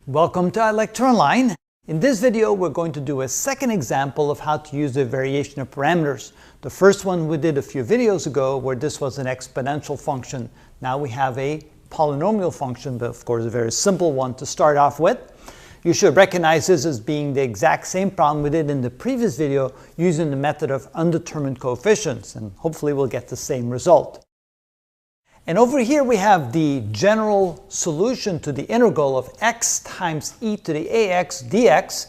Welcome to iLectureOnline. In this video, we're going to do a second example of how to use the variation of parameters. The first one we did a few videos ago where this was an exponential function. Now we have a polynomial function, but of course a very simple one to start off with. You should recognize this as being the exact same problem we did in the previous video using the method of undetermined coefficients, and hopefully we'll get the same result. And over here we have the general solution to the integral of x times e to the ax dx,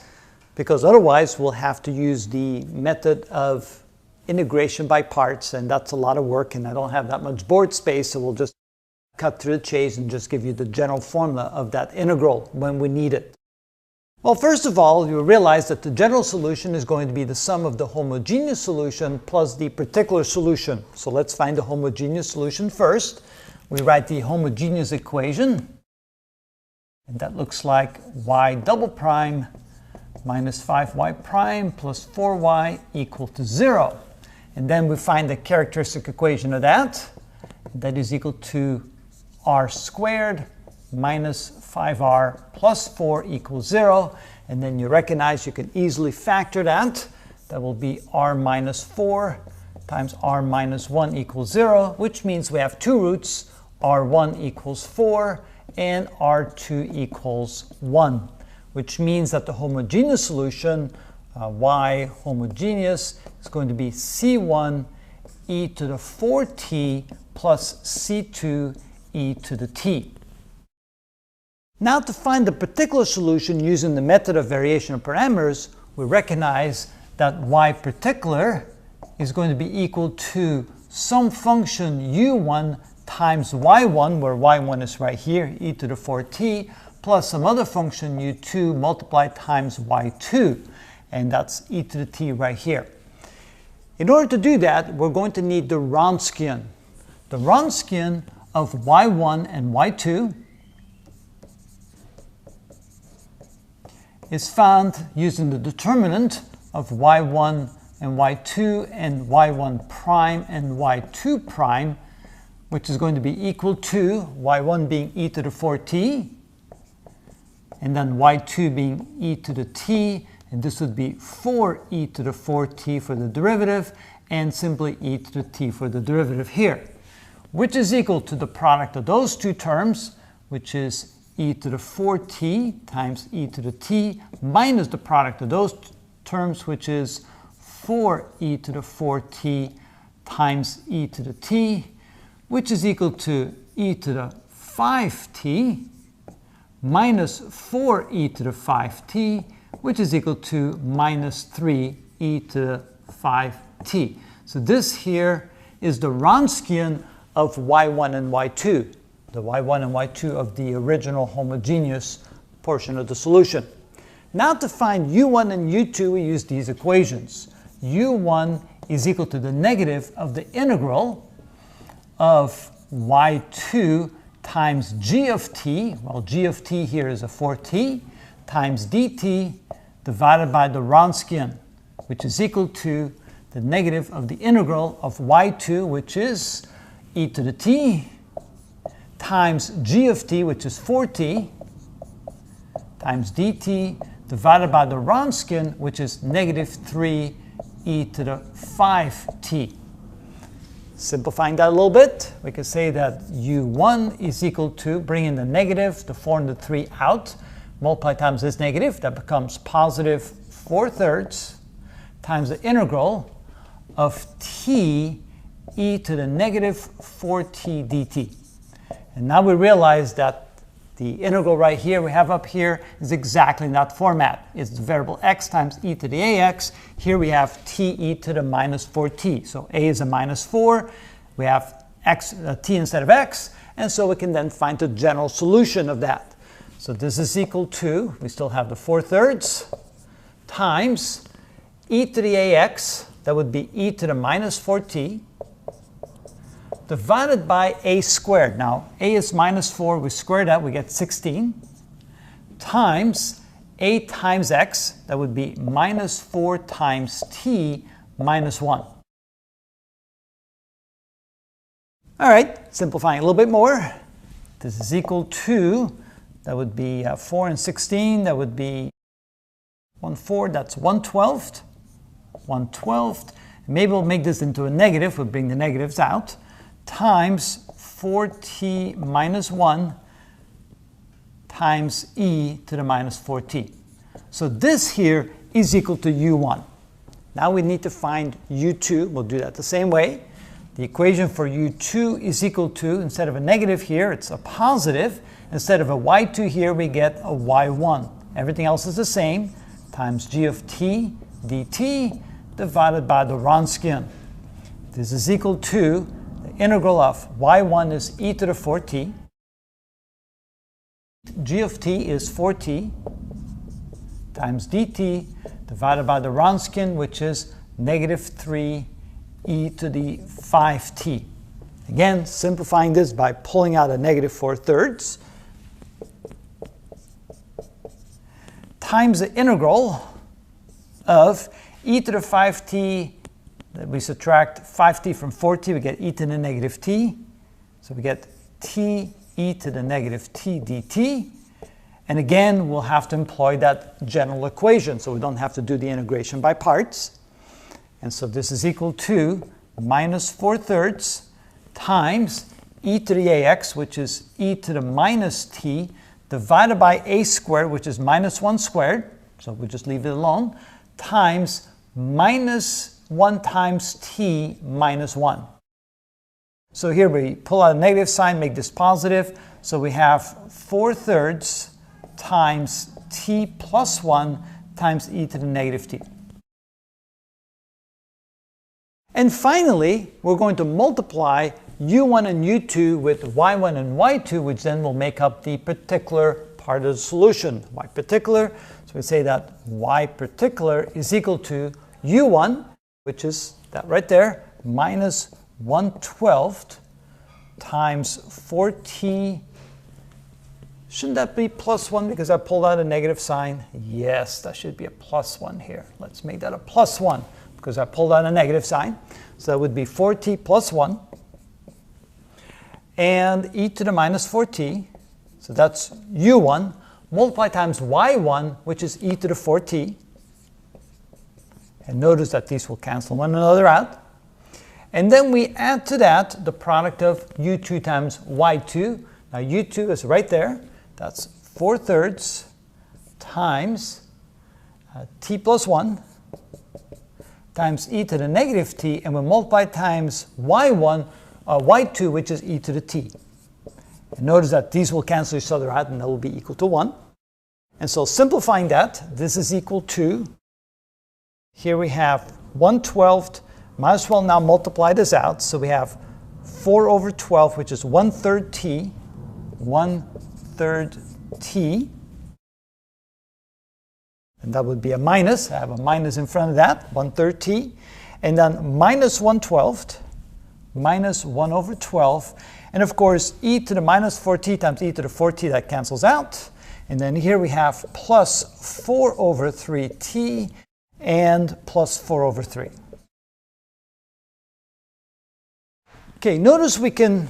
because otherwise we'll have to use the method of integration by parts, and that's a lot of work and I don't have that much board space, so we'll just cut through the chase and just give you the general formula of that integral when we need it. Well, first of all, you realize that the general solution is going to be the sum of the homogeneous solution plus the particular solution. So let's find the homogeneous solution first. We write the homogeneous equation, and that looks like y double prime minus 5y prime plus 4y equal to 0. And then we find the characteristic equation of that. That is equal to r squared minus 5r plus 4 equals 0. And then you recognize you can easily factor that. That will be r minus 4 times r minus 1 equals 0, which means we have two roots, r1 equals 4 and r2 equals 1, which means that the homogeneous solution, y homogeneous, is going to be c1 e to the 4t plus c2 e to the t. Now, to find the particular solution using the method of variation of parameters, we recognize that y particular is going to be equal to some function u1 times y1, where y1 is right here, e to the 4t, plus some other function u2 multiplied times y2, and that's e to the t right here. In order to do that, we're going to need the Wronskian. The Wronskian of y1 and y2 is found using the determinant of y1 and y2 and y1 prime and y2 prime, which is going to be equal to y1 being e to the 4t, and then y2 being e to the t, and this would be 4e to the 4t for the derivative, and simply e to the t for the derivative here, which is equal to the product of those two terms, which is e to the 4t times e to the t minus the product of those terms, which is 4e to the 4t times e to the t, which is equal to e to the 5t minus 4e to the 5t, which is equal to minus 3e to the 5t. So this here is the Wronskian of y1 and y2. The y1 and y2 of the original homogeneous portion of the solution. Now, to find u1 and u2, we use these equations. u1 is equal to the negative of the integral of y2 times g of t, well, g of t here is a 4t, times dt divided by the Wronskian, which is equal to the negative of the integral of y2, which is e to the t, times g of t, which is 4t, times dt, divided by the Wronskian, which is negative 3e to the 5t. Simplifying that a little bit, we can say that u1 is equal to, bringing the negative, the 4 and the 3 out, multiply times this negative, that becomes positive 4/3, times the integral of t e to the negative 4t dt. And now we realize that the integral right here we have up here is exactly in that format. It's the variable x times e to the ax. Here we have t e to the minus 4t. So a is a minus 4. We have t instead of x. And so we can then find the general solution of that. So this is equal to, we still have the 4/3, times e to the ax. That would be e to the minus 4t. Divided by a squared. Now, a is minus 4. We square that, we get 16. Times a times x. That would be minus 4 times t minus 1. All right, simplifying a little bit more. This is equal to That would be 4 and 16. That would be 1 4. That's 1/12. 1/12. Maybe we'll make this into a negative. We'll bring the negatives out. Times 4t minus 1 times e to the minus 4t. So this here is equal to u1. Now we need to find u2. We'll do that the same way. The equation for u2 is equal to, instead of a negative here, it's a positive. Instead of a y2 here, we get a y1. Everything else is the same, times g of t dt divided by the Wronskian. This is equal to the integral of y1 is e to the 4t. G of t is 4t times dt divided by the Wronskian, which is negative 3 e to the 5t. Again, simplifying this by pulling out a negative 4/3 times the integral of e to the 5t. We subtract 5t from 4t, we get e to the negative t. So we get t e to the negative t dt. And again, we'll have to employ that general equation, so we don't have to do the integration by parts. And so this is equal to minus 4/3 times e to the ax, which is e to the minus t, divided by a squared, which is minus 1 squared, so we just leave it alone, times minus 1 times t minus 1. So here we pull out a negative sign, make this positive, so we have 4/3 times t plus 1 times e to the negative t. And finally, we're going to multiply u1 and u2 with y1 and y2, which then will make up the particular part of the solution, y particular. So we say that y particular is equal to u1, which is that right there, minus 1/12 times 4t. Shouldn't that be plus 1 because I pulled out a negative sign? Yes, that should be a plus 1 here. Let's make that a plus 1 because I pulled out a negative sign. So that would be 4t plus 1 and e to the minus 4t. So that's u1 multiplied times y1, which is e to the 4t. And notice that these will cancel one another out. And then we add to that the product of u2 times y2. Now u2 is right there. That's 4/3 times t plus 1 times e to the negative t, and we multiply times y1, y2, which is e to the t. And notice that these will cancel each other out, and that will be equal to 1. And so simplifying that, this is equal to, here we have 1/12. Might as well now multiply this out. So we have 4/12, which is 1/3 t, 1/3 t. And that would be a minus. I have a minus in front of that, 1/3 t. And then minus 1/12, minus 1/12. And of course, e to the minus 4t times e to the 4t, that cancels out. And then here we have plus 4/3t and plus 4/3. Okay, notice we can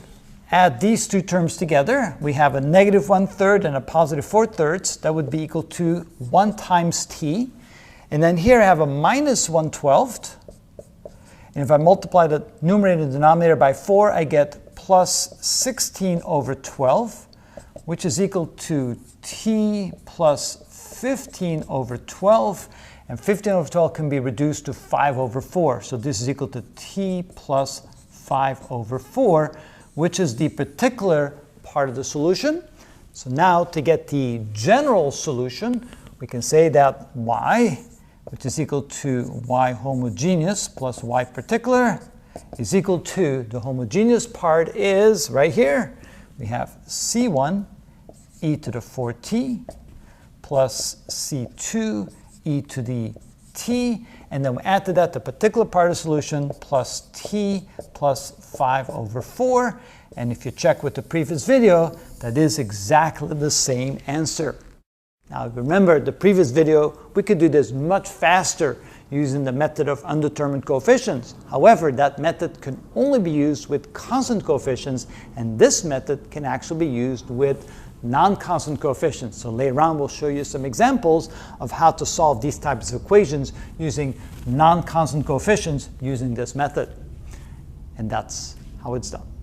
add these two terms together. We have a negative 1/3 and a positive 4/3. That would be equal to 1 times t. And then here I have a minus 1/12. And if I multiply the numerator and denominator by 4, I get plus 16/12, which is equal to t plus 15/12. And 15/12 can be reduced to 5/4. So this is equal to t plus 5/4, which is the particular part of the solution. So now to get the general solution, we can say that y, which is equal to y homogeneous plus y particular, is equal to, the homogeneous part is right here. We have c1 e to the 4t plus c2 e to the t, and then we add to that the particular part of the solution plus t plus 5/4. And if you check with the previous video, that is exactly the same answer. Now remember, the previous video, we could do this much faster using the method of undetermined coefficients. However, that method can only be used with constant coefficients, and this method can actually be used with non-constant coefficients. So later on we'll show you some examples of how to solve these types of equations using non-constant coefficients using this method. And that's how it's done.